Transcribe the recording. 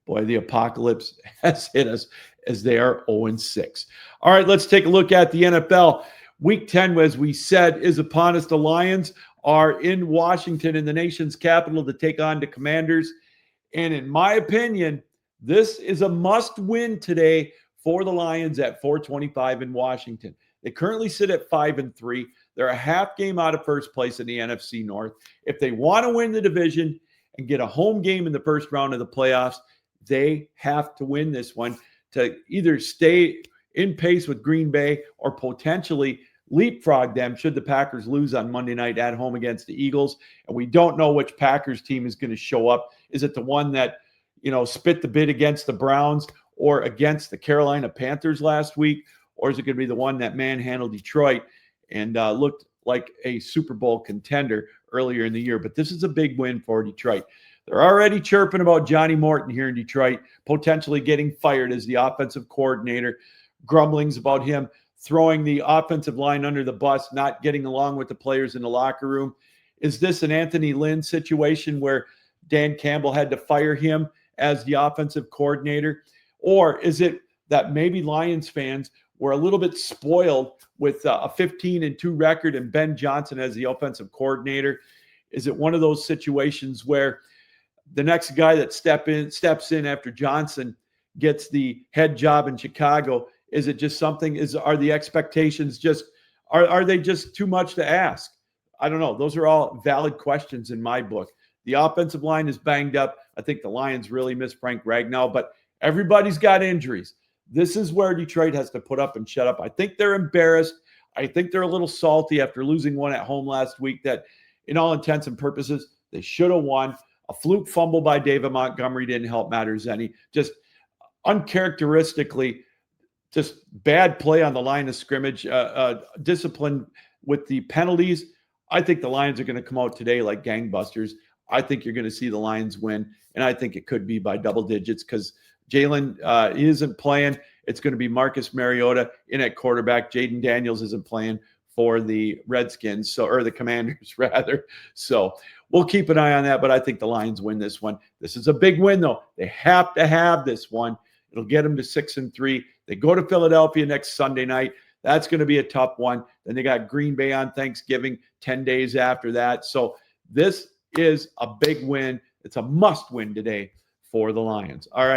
boy, the apocalypse has hit us as they are 0-6. All right, let's take a look at the NFL. Week 10, as we said, is upon us. The Lions are in Washington, in the nation's capital, to take on the Commanders. And in my opinion, this is a must-win today for the Lions at 425 in Washington. They currently sit at 5-3. They're a half game out of first place in the NFC North. If they want to win the division and get a home game in the first round of the playoffs, they have to win this one to either stay in pace with Green Bay or potentially leapfrog them should the Packers lose on Monday night at home against the Eagles. And we don't know which Packers team is going to show up. Is it the one that, spit the bid against the Browns or against the Carolina Panthers last week? Or is it going to be the one that manhandled Detroit and looked like a Super Bowl contender earlier in the year? But this is a big win for Detroit. They're already chirping about Johnny Morton here in Detroit, potentially getting fired as the offensive coordinator. Grumblings about him throwing the offensive line under the bus, not getting along with the players in the locker room. Is this an Anthony Lynn situation where Dan Campbell had to fire him as the offensive coordinator? Or is it that maybe Lions fans were a little bit spoiled with a 15-2 record and Ben Johnson as the offensive coordinator? Is it one of those situations where the next guy that steps in after Johnson gets the head job in Chicago? Is it just something? Are the expectations just are they just too much to ask? I don't know. Those are all valid questions in my book. The offensive line is banged up. I think the Lions really miss Frank Ragnow, but everybody's got injuries. This is where Detroit has to put up and shut up. I think they're embarrassed. I think they're a little salty after losing one at home last week that, in all intents and purposes, they should have won. A fluke fumble by David Montgomery didn't help matters any. Just uncharacteristically, just bad play on the line of scrimmage, discipline with the penalties. I think the Lions are going to come out today like gangbusters. I think you're going to see the Lions win, and I think it could be by double digits because Jalen isn't playing. It's going to be Marcus Mariota in at quarterback. Jaden Daniels isn't playing for the Redskins, or the Commanders, rather. So we'll keep an eye on that, but I think the Lions win this one. This is a big win, though. They have to have this one. It'll get them to 6-3. They go to Philadelphia next Sunday night. That's going to be a tough one. Then they got Green Bay on Thanksgiving, 10 days after that. So this is a big win. It's a must win today for the Lions. All right.